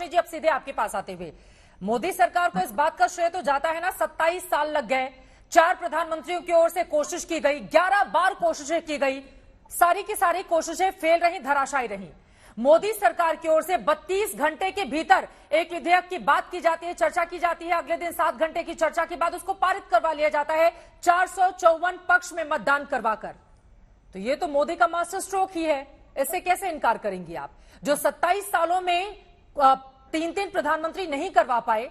रोशनी जी, अब सीधे आपके पास आते हुए, मोदी सरकार को इस बात का श्रेय तो जाता है ना, 27 साल लग गए, 4 प्रधानमंत्रियों की ओर से कोशिश की गई, 11 बार कोशिशें की गई, सारी की सारी कोशिशें फेल रही, धराशायी रही। मोदी सरकार की ओर से 32 घंटे के भीतर एक विधेयक की बात की जाती है, चर्चा की जाती है, अगले दिन 7 घंटे की चर्चा के बाद उसको पारित करवा लिया जाता है 454 पक्ष में मतदान करवाकर। तो ये तो मोदी का मास्टर स्ट्रोक ही है, इससे कैसे इनकार करेंगी आप? जो 27 सालों में 3 प्रधानमंत्री नहीं करवा पाए,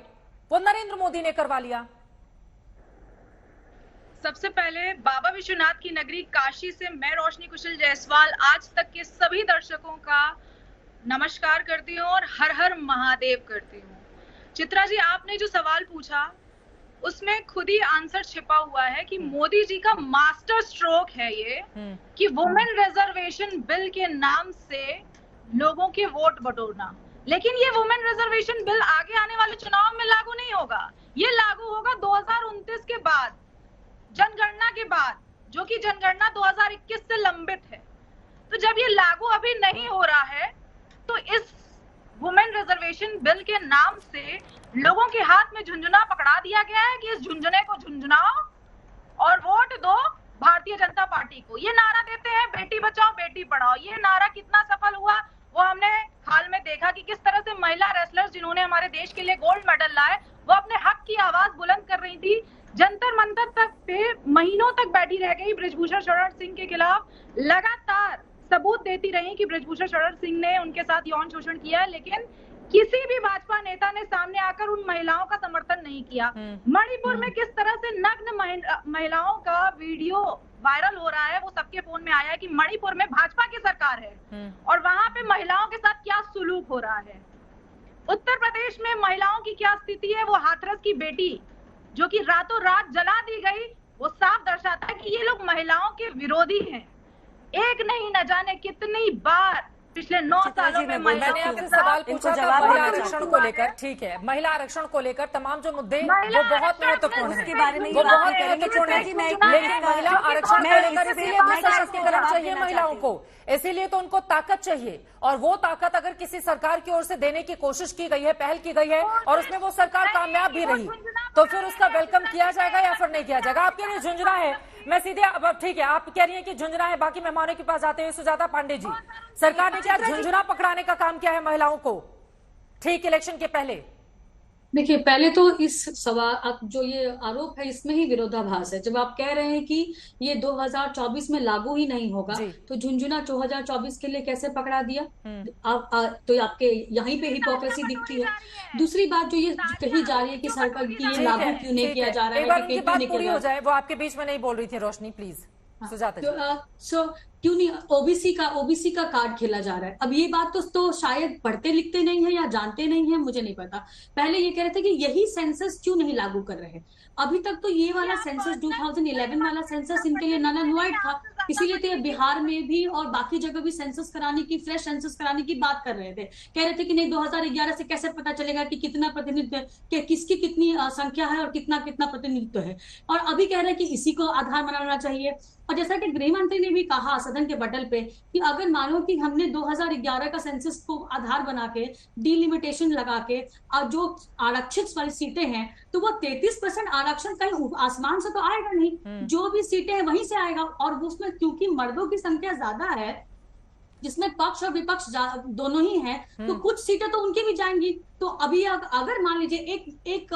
वो नरेंद्र मोदी ने करवा लिया। सबसे पहले बाबा विश्वनाथ की नगरी काशी से मैं रोशनी कुशल जायसवाल आज तक के सभी दर्शकों का नमस्कार करती हूँ और हर हर महादेव करती हूँ। चित्रा जी, आपने जो सवाल पूछा उसमें खुद ही आंसर छिपा हुआ है कि मोदी जी का मास्टर स्ट्रोक है ये कि वुमेन रिजर्वेशन बिल के नाम से लोगों के वोट बटोरना। लेकिन ये वुमेन रिजर्वेशन बिल आगे आने वाले चुनाव में लागू नहीं होगा, ये लागू होगा 2029 के बाद, जनगणना के बाद, जो कि जनगणना 2021 से लंबित है। तो जब ये लागू अभी नहीं हो रहा है तो इस वुमेन रिजर्वेशन बिल के नाम से लोगों के हाथ में झुंझुना पकड़ा दिया गया है कि इस झुंझुने को झुंझुनाओ और वोट दो भारतीय जनता पार्टी को। ये नारा देते हैं बेटी बचाओ बेटी पढ़ाओ, ये नारा कितना सफल हुआ वो हमने हाल में देखा कि किस तरह से महिला रेसलर्स जिन्होंने हमारे देश के लिए गोल्ड मेडल लाए, वो अपने हक की आवाज बुलंद कर रही थी, जंतर मंतर तक पे महीनों तक बैठी रह गई, बृजभूषण शरण सिंह के खिलाफ लगातार सबूत देती रही कि बृजभूषण शरण सिंह ने उनके साथ यौन शोषण किया, लेकिन किसी भी भाजपा नेता ने सामने आकर उन महिलाओं का समर्थन नहीं किया। मणिपुर में किस तरह से नग्न महिलाओं का वीडियो वायरल हो रहा है, वो सबके फोन में आया है कि मणिपुर में भाजपा की सरकार है और वहां पे महिलाओं के साथ क्या सुलूक हो रहा है। उत्तर प्रदेश में महिलाओं की क्या स्थिति है, वो हाथरस की बेटी जो कि रातों रात जला दी गई, वो साफ दर्शाता है कि ये लोग महिलाओं के विरोधी हैं। एक नहीं न जाने कितनी बार पिछले 9 सालों में मैंने आपसे सवाल पूछा था महिला आरक्षण को लेकर, ठीक है, महिला आरक्षण को लेकर तमाम जो मुद्दे वो बहुत महत्वपूर्ण है, वो बहुत महत्वपूर्ण है, लेकिन महिला आरक्षण को लेकर इसीलिए तो सशक्तिकरण चाहिए महिलाओं को, इसीलिए तो उनको ताकत चाहिए, और वो ताकत अगर किसी सरकार की ओर से देने की कोशिश की गई है, पहल की गई है और उसमें वो सरकार कामयाब भी रही, तो फिर उसका वेलकम किया जाएगा या फिर नहीं किया जाएगा? आप कह रही है झुंझुना है, मैं सीधे, अब ठीक है, आप कह रही हैं कि झुंझुना है। बाकी मेहमानों के पास जाते हुए सुजाता पांडे जी, सरकार ने क्या झुंझुना पकड़ाने का काम किया है महिलाओं को ठीक इलेक्शन के पहले? देखिए, पहले तो इस सवाल, अब जो ये आरोप है इसमें ही विरोधाभास है। जब आप कह रहे हैं कि ये 2024 में लागू ही नहीं होगा, तो झुंझुना 2024 के लिए कैसे पकड़ा दिया? तो आपके यहीं पे हिपोक्रेसी दिखती है। दूसरी बात जो ये कही जा रही है कि सरकार की ये लागू क्यों नहीं किया जा रहा है, एक बात पूरी हो जाए, वो आपके बीच में नहीं बोल रही थी रोशनी, प्लीज सुजाता जी। क्यों नहीं ओबीसी का कार्ड खेला जा रहा है? अब ये बात तो शायद पढ़ते लिखते नहीं है या जानते नहीं है, मुझे नहीं पता। पहले ये कह रहे थे कि यही सेंसस क्यों नहीं लागू कर रहे हैं। अभी तक तो ये वाला सेंसस 2011 वाला सेंसस इनके लिए नल एंड वाइड था, इसीलिए तो बिहार में भी और बाकी जगह भी सेंसस कराने की, फ्रेश सेंसस कराने की बात कर रहे थे। कह रहे थे कि नहीं 2011 से कैसे पता चलेगा कि कितना प्रतिनिधित्व, किसकी कितनी संख्या है और कितना प्रतिनिधित्व है, और अभी कह रहे हैं कि इसी को आधार बनाना चाहिए। और जैसा कि गृह मंत्री ने भी कहा सदन के पटल पे कि अगर मानो कि हमने 2011 का सेंसस को आधार बना के डिलिमिटेशन लगा के और जो आरक्षित वाली सीटें हैं, तो वो 33% आरक्षण कहीं आसमान से तो आएगा नहीं, जो भी सीटें हैं वहीं से आएगा। और उसमें क्योंकि मर्दों की संख्या ज्यादा है, जिसमें पक्ष और विपक्ष दोनों ही हैं, तो कुछ सीटें तो उनकी भी जाएंगी। तो अभी अगर मान लीजिए एक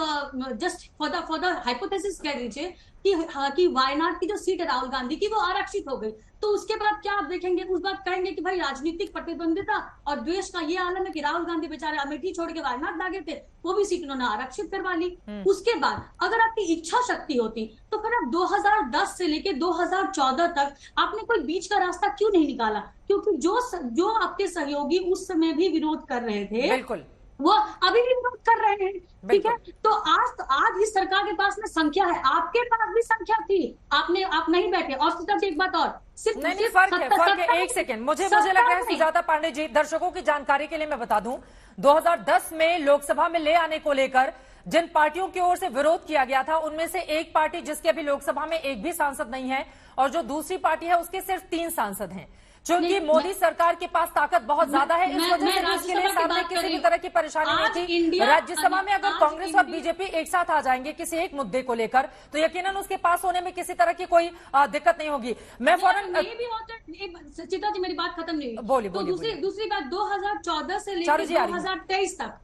जस्ट फॉर द हाइपोथेसिस कह दीजिए कि वायनाड की जो सीट है राहुल गांधी की वो आरक्षित हो गई, तो उसके बाद क्या आप देखेंगे? उस बात कहेंगे कि भाई राजनीतिक प्रतिद्वंदिता और द्वेष का ये आलम है कि राहुल गांधी बेचारे अमेठी छोड़ के वायनाड भागे थे, वो भी सीट उन्होंने आरक्षित करवा ली। उसके बाद अगर आपकी इच्छा शक्ति होती तो फिर आप 2010 से लेके 2014 तक आपने कोई बीच का रास्ता क्यों नहीं निकाला? क्योंकि जो आपके सहयोगी उस समय भी विरोध कर रहे थे, बिल्कुल वो अभी भी विरोध कर रहे हैं, ठीक है? तो आज इस सरकार के पास में संख्या है, आपके पास भी संख्या थी, आप नहीं बैठे। और सिर्फ एक बात और, नहीं, फर्क है, एक सेकंड, मुझे लग रहा है सुजाता पांडे जी, दर्शकों की जानकारी के लिए मैं बता दूं, 2010 में लोकसभा में ले आने को लेकर जिन पार्टियों की ओर से विरोध किया गया था, उनमें से एक पार्टी जिसके अभी लोकसभा में एक भी सांसद नहीं है, और जो दूसरी पार्टी है उसके सिर्फ 3 सांसद हैं। क्योंकि मोदी सरकार के पास ताकत बहुत ज्यादा है, इस वजह से इसके लिए सामने किसी भी तरह की परेशानी नहीं थी। राज्यसभा में अगर कांग्रेस और बीजेपी एक साथ आ जाएंगे किसी एक मुद्दे को लेकर तो यकीनन उसके पास होने में किसी तरह की कोई दिक्कत नहीं होगी। मैं फौरन चित्रा जी मेरी बात खत्म नहीं हुई। बोलिए। दूसरी बात 2014 से लेकर 2023 तक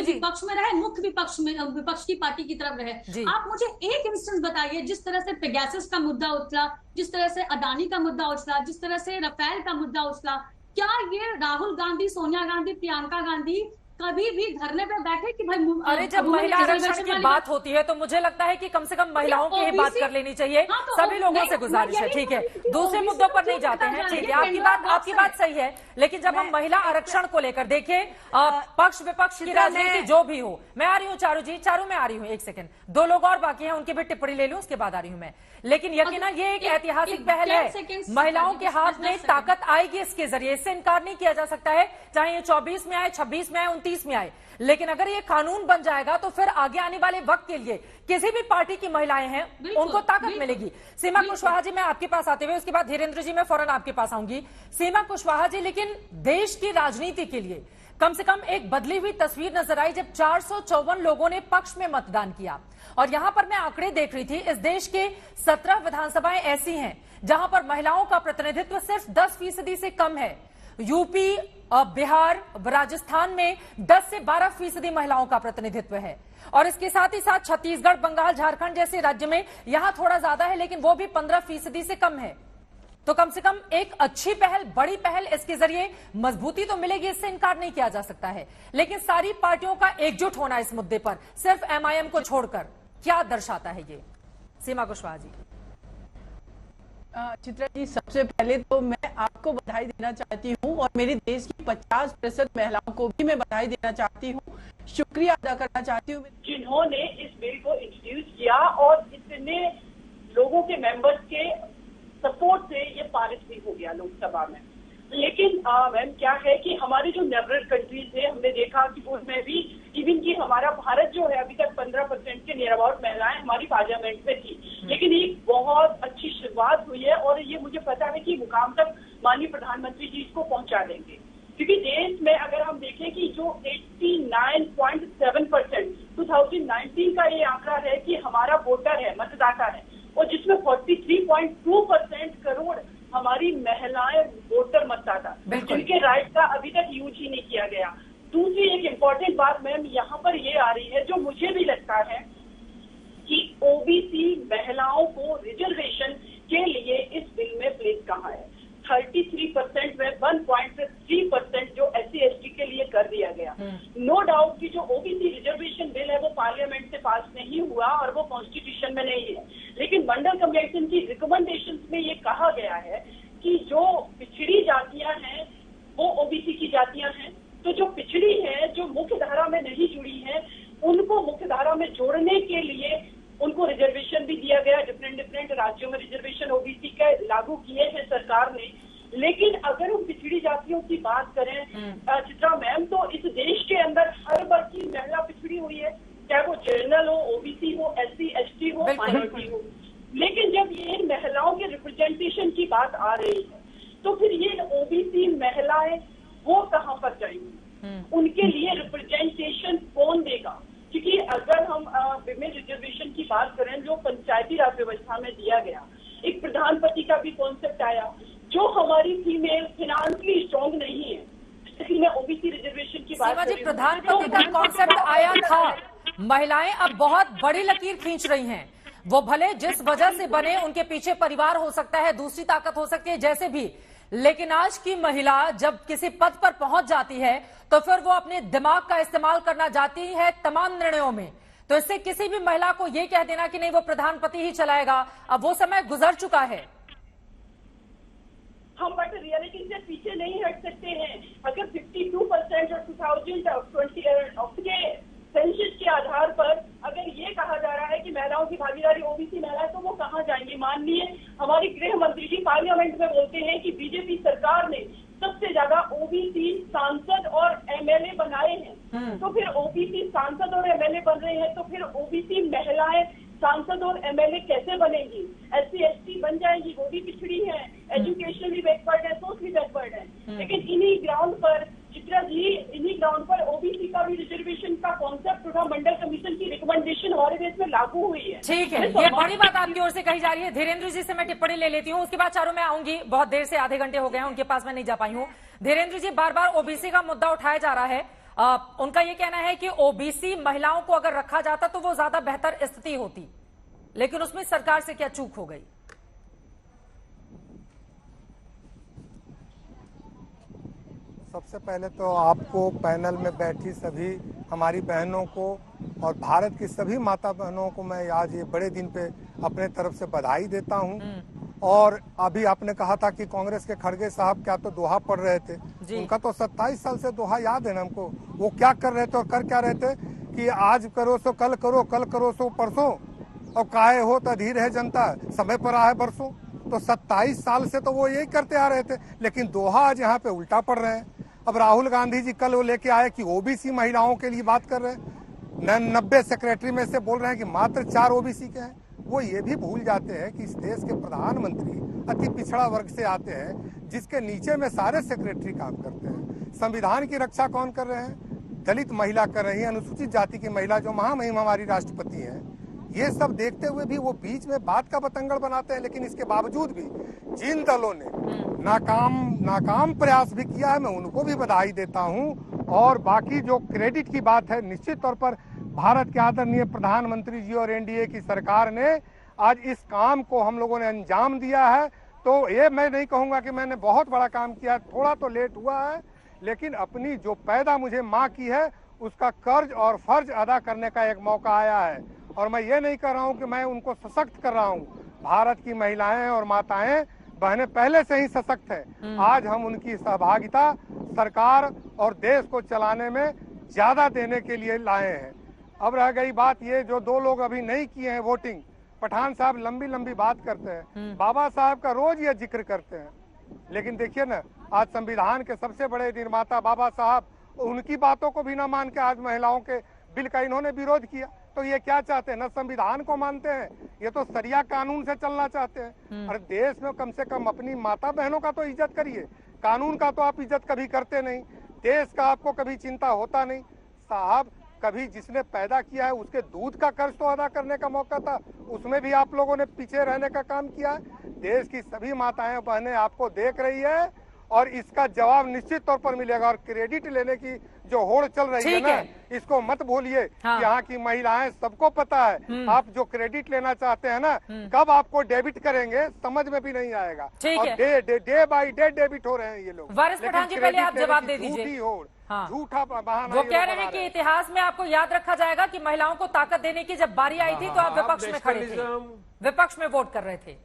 विपक्ष में रहे, मुख्य विपक्ष की पार्टी की तरफ रहे। आप मुझे एक इंस्टेंस बताइए जिस तरह से पेगासस का मुद्दा उछला, जिस तरह से अडानी का मुद्दा उछला, जिस तरह से राफेल का मुद्दा उछला, क्या ये राहुल गांधी, सोनिया गांधी, प्रियंका गांधी कभी भी धरने पे बैठे कि भाई अरे जब महिला आरक्षण की बात होती है तो मुझे लगता है कि कम से कम महिलाओं की ही बात कर लेनी चाहिए। सभी लोगों से गुजारिश है, ठीक है, दूसरे मुद्दों पर नहीं जाते हैं, ठीक है, आपकी बात सही है। लेकिन जब हम महिला आरक्षण को लेकर देखिए, पक्ष विपक्ष की राजनीति जो भी हो, मैं आ रही हूँ चारू में आ रही हूँ, एक सेकंड, 2 लोग और बाकी हैं, उनकी भी टिप्पणी ले लूं, उसके बाद आ रही हूँ मैं। लेकिन यकीनन ये एक ऐतिहासिक पहल है, महिलाओं के हाथ में ताकत आएगी इसके जरिए, इससे इनकार नहीं किया जा सकता है, चाहे ये 24 में आए, 26 में आए, 29 में आए। लेकिन अगर ये कानून बन जाएगा तो फिर आगे आने वाले वक्त के लिए किसी भी पार्टी की महिलाएं हैं उनको ताकत मिलेगी। सीमा कुशवाहा जी, मैं आपके पास आते हुए उसके बाद धीरेन्द्र जी मैं फौरन आपके पास आऊंगी। सीमा कुशवाहा जी, लेकिन देश की राजनीति के लिए कम से कम एक बदली हुई तस्वीर नजर आई जब 454 लोगों ने पक्ष में मतदान किया। और यहां पर मैं आंकड़े देख रही थी, इस देश के 17 विधानसभाएं ऐसी हैं जहां पर महिलाओं का प्रतिनिधित्व सिर्फ 10% से कम है। यूपी, बिहार, राजस्थान में 10 से 12% महिलाओं का प्रतिनिधित्व है। और इसके साथ ही साथ छत्तीसगढ़, बंगाल, झारखंड जैसे राज्य में यहां थोड़ा ज्यादा है, लेकिन वो भी 15% से कम है। तो कम से कम एक अच्छी पहल, बड़ी पहल, इसके जरिए मजबूती तो मिलेगी, इससे इनकार नहीं किया जा सकता है। लेकिन सारी पार्टियों का एकजुट होना इस मुद्दे पर, सिर्फ एमआईएम को छोड़कर, क्या दर्शाता है ये? सीमा कुशवाहा जी। चित्रा जी, सबसे पहले तो मैं आपको बधाई देना चाहती हूँ और मेरी देश की 50% महिलाओं को भी मैं बधाई देना चाहती हूँ, शुक्रिया अदा करना चाहती हूँ जिन्होंने इस बिल को इंट्रोड्यूस किया और इतने लोगों के मेंबर्स के सपोर्ट से ये पारित भी हो गया लोकसभा में। लेकिन मैम क्या है कि हमारे जो नेबरर कंट्रीज है, हमने देखा कि उसमें भी इवन कि हमारा भारत जो है अभी तक 15% के नियर अबाउट महिलाएं हमारी पार्लियामेंट में थी। लेकिन एक बहुत अच्छी शुरुआत हुई है और ये मुझे पता है कि मुकाम तक माननीय प्रधानमंत्री जी इसको पहुंचा देंगे, क्योंकि देश में अगर हम देखें कि जो 89.7% 2019 का ये आंकड़ा है कि हमारा वोटर है, मतदाता है, और जिसमें 43.2% करोड़ हमारी महिलाएं वोटर मतदाता, जिनके राइट का अभी तक यूज ही नहीं किया गया। दूसरी एक इम्पोर्टेंट बात मैम यहाँ पर ये आ रही है, जो मुझे भी लगता है कि ओबीसी महिलाओं को रिजर्वेशन के लिए इस बिल में प्लेस कहाँ है। 33% में 1.3% जो SC/ST के लिए कर दिया गया। नो डाउट कि जो ओबीसी रिजर्वेशन बिल है वो पार्लियामेंट से पास नहीं हुआ और वो कॉन्स्टिट्यूशन में नहीं है, लेकिन मंडल कमीशन की रिकमेंडेशंस में ये कहा गया है कि जो पिछड़ी जातियां हैं वो ओबीसी की जातियां हैं, तो जो पिछड़ी है, जो मुख्य धारा में नहीं जुड़ी है, उनको मुख्य धारा में जोड़ने के लिए उनको रिजर्वेशन भी दिया गया। डिफरेंट राज्यों में रिजर्वेशन ओबीसी के लागू किए हैं सरकार ने। लेकिन अगर हम पिछड़ी जातियों की बात करें चित्रा मैम, तो इस देश के अंदर हर वर्ग की महिला पिछड़ी हुई है, चाहे वो जनरल हो, ओबीसी हो, SC/ST हो, माइनॉरिटी हो। लेकिन जब ये महिलाओं के रिप्रेजेंटेशन की बात आ रही है तो फिर ये ओबीसी महिलाएं वो कहाँ पर जाएंगी? उनके लिए रिप्रेजेंटेशन कौन देगा? क्योंकि अगर हम विमेन रिजर्वेशन की बात करें, जो पंचायती राज व्यवस्था में दिया गया, एक प्रधानपति का भी कॉन्सेप्ट आया, जो हमारी फीमेल फाइनेंशियली स्ट्रॉन्ग नहीं है, इसलिए मैं ओबीसी रिजर्वेशन की बात कर रही हूं। प्रधानपति का कॉन्सेप्ट आया था, महिलाएं अब बहुत बड़ी लकीर खींच रही हैं। वो भले जिस वजह से बने, उनके पीछे परिवार हो सकता है, दूसरी ताकत हो सकती है, जैसे भी, लेकिन आज की महिला जब किसी पद पर पहुंच जाती है तो फिर वो अपने दिमाग का इस्तेमाल करना चाहती है तमाम निर्णयों में। तो इससे किसी भी महिला को ये कह देना कि नहीं वो प्रधानपति ही चलाएगा, अब वो समय गुजर चुका है। हम बट रियलिटी से पीछे नहीं हट सकते हैं। अगर 52% और 2020 के सेंसस के आधार पर अगर ये कहा जा रहा है कि महिलाओं की भागीदारी ओबीसी महिलाएं, तो वो कहाँ जाएंगी? माननीय हमारी गृह मंत्री जी पार्लियामेंट में बोलते हैं कि बीजेपी सरकार ने सबसे ज्यादा ओबीसी सांसद और एमएलए बनाए हैं। तो फिर ओबीसी सांसद और एमएलए बन रहे हैं, तो फिर ओबीसी महिलाएं सांसद और एमएलए कैसे बनेंगी? SC/ST बन जाएंगी, वो भी पिछड़ी है। एजुकेशनली बैकवर्ड है, सोशली बैकवर्ड है। लेकिन इन्हीं ग्राउंड पर चित्रा जी, इन्हीं ग्राउंड पर ओबीसी का भी रिजर्वेशन का कॉन्सेप्ट उठा, मंडल कमीशन की रिकमेंडेशन हमारे देश में लागू हुई है। ठीक है, ये बड़ी बात आपकी ओर से कही जा रही है। धीरेन्द्र जी से मैं टिप्पणी ले लेती हूँ, उसके बाद चारों में आऊंगी। बहुत देर से, आधे घंटे हो गए हैं, उनके पास मैं नहीं जा पाई हूँ। धीरेन्द्र जी, बार बार ओबीसी का मुद्दा उठाया जा रहा है। उनका ये कहना है कि ओबीसी महिलाओं को अगर रखा जाता तो वो ज्यादा बेहतर स्थिति होती, लेकिन उसमें सरकार से क्या चूक हो गई? सबसे पहले तो आपको, पैनल में बैठी सभी हमारी बहनों को और भारत की सभी माता बहनों को मैं आज ये बड़े दिन पे अपने तरफ से बधाई देता हूँ। और अभी आपने कहा था कि कांग्रेस के खड़गे साहब क्या तो दोहा पढ़ रहे थे, उनका तो 27 साल से दोहा याद है ना हमको। वो क्या कर रहे थे और कर क्या रहे थे कि आज करो सो कल करो, कल करो सो परसों, और काहे हो तो अधीर है जनता, समय पर आए बरसों। तो 27 साल से तो वो यही करते आ रहे थे, लेकिन दोहा आज यहाँ पे उल्टा पड़ रहे हैं। अब राहुल गांधी जी कल वो लेके आए कि ओबीसी महिलाओं के लिए बात कर रहे हैं, 90 सेक्रेटरी में से बोल रहे हैं कि मात्र 4 ओबीसी के हैं। वो ये भी भूल जाते हैं कि इस देश के प्रधानमंत्री अति पिछड़ा वर्ग से आते हैं, जिसके नीचे में सारे सेक्रेटरी काम करते हैं। संविधान की रक्षा कौन कर रहे हैं? दलित महिला कर रही है, अनुसूचित जाति की महिला जो महामहिम हमारी राष्ट्रपति हैं। ये सब देखते हुए भी वो बीच में बात का बतंगड़ बनाते हैं। लेकिन इसके बावजूद भी जिन दलों ने नाकाम प्रयास भी किया है, मैं उनको भी बधाई देता हूं। और बाकी जो क्रेडिट की बात है, निश्चित तौर पर भारत के आदरणीय प्रधानमंत्री जी और एनडीए की सरकार ने आज इस काम को हम लोगों ने अंजाम दिया है। तो ये मैं नहीं कहूंगा कि मैंने बहुत बड़ा काम किया, थोड़ा तो लेट हुआ है, लेकिन अपनी जो पैदा मुझे माँ की है उसका कर्ज और फर्ज अदा करने का एक मौका आया है। और मैं ये नहीं कर रहा हूँ कि मैं उनको सशक्त कर रहा हूँ। भारत की महिलाएं और माताएं बहनें पहले से ही सशक्त है। आज हम उनकी सहभागिता सरकार और देश को चलाने में ज्यादा देने के लिए लाए हैं। अब रह गई बात ये, जो 2 लोग अभी नहीं किए हैं वोटिंग, पठान साहब लंबी लंबी बात करते हैं, बाबा साहब का रोज ये जिक्र करते हैं। लेकिन देखिए ना, आज संविधान के सबसे बड़े निर्माता बाबा साहब, उनकी बातों को भी ना मान के आज महिलाओं के बिल का इन्होंने विरोध किया। तो ये क्या चाहते हैं? न संविधान को मानते हैं, ये तो सरिया कानून से चलना चाहते हैं। अरे देश में कम से कम अपनी माता बहनों का तो इज्जत करिए, कानून का तो आप इज्जत कभी करते नहीं, देश का आपको कभी चिंता होता नहीं। साहब, कभी जिसने पैदा किया है उसके दूध का कर्ज तो अदा करने का मौका था, उसमें भी आप लोगों ने पीछे रहने का काम किया है। देश की सभी माताएं बहनें आपको देख रही है और इसका जवाब निश्चित तौर पर मिलेगा। और क्रेडिट लेने की जो होड़ चल रही है ना, इसको मत भूलिए। हाँ। यहाँ की महिलाएं, सबको पता है आप जो क्रेडिट लेना चाहते हैं ना, कब आपको डेबिट करेंगे समझ में भी नहीं आएगा। और डे बाई डे डेबिट हो रहे हैं ये लोग। वारिस पठान जी, पहले आप जवाब दे दीजिए। हाँ। झूठा बहाना। वो कह रहे हैं कि इतिहास में आपको याद रखा जाएगा कि महिलाओं को ताकत देने की जब बारी आई थी तो आप विपक्ष में खड़े थे, विपक्ष में वोट कर रहे थे।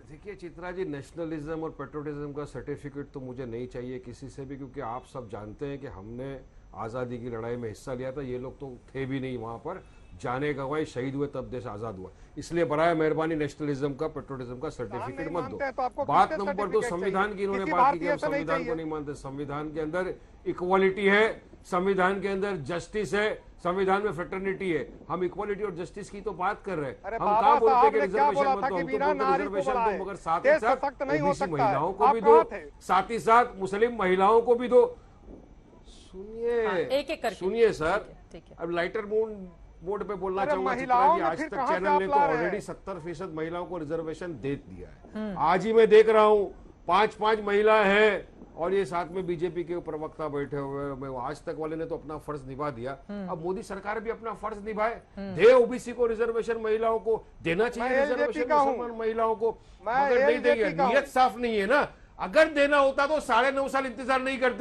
देखिए चित्रा जी, नेशनलिज्म और पेट्रोटिज्म का सर्टिफिकेट तो मुझे नहीं चाहिए किसी से भी, क्योंकि आप सब जानते हैं कि हमने आज़ादी की लड़ाई में हिस्सा लिया था। ये लोग तो थे भी नहीं वहां पर, जाने गवाए, शहीद हुए, तब देश आज़ाद हुआ। इसलिए बराए मेहरबानी नेशनलिज्म का, पेट्रोटिज्म का सर्टिफिकेट मत दो। बात नंबर 2, संविधान की इन्होंने बात की कि हम संविधान को नहीं मानते। संविधान के अंदर इक्वालिटी है, संविधान के अंदर जस्टिस है, संविधान में फ्रेटर्निटी है। हम इक्वालिटी और जस्टिस की तो बात कर रहे हैं। हम कहाँ बोलते हैं कि रिजर्वेशन मत दो, हम तो बोलते रिजर्वेशन दो, मगर साथ ही साथ ओबीसी महिलाओं को भी दो, साथ ही साथ मुस्लिम महिलाओं को भी दो। सुनिए सर, अब लाइटर मोड पे बोलना चाहूंगा चित्रा जी, आज तक चैनल ने तो ऑलरेडी 70% महिलाओं को रिजर्वेशन दे दिया है। आज ही मैं देख रहा हूँ 5-5 महिला है और ये साथ में बीजेपी के प्रवक्ता बैठे हुए हैं। आज तक वाले ने तो अपना फर्ज निभा दिया, अब मोदी सरकार भी अपना फर्ज निभाए, दे ओबीसी को रिजर्वेशन, महिलाओं को देना चाहिए रिजर्वेशन, मुसलमान महिलाओं को, मगर नहीं देंगे। नियत साफ नहीं है ना। अगर देना होता तो 9.5 साल इंतजार नहीं करते।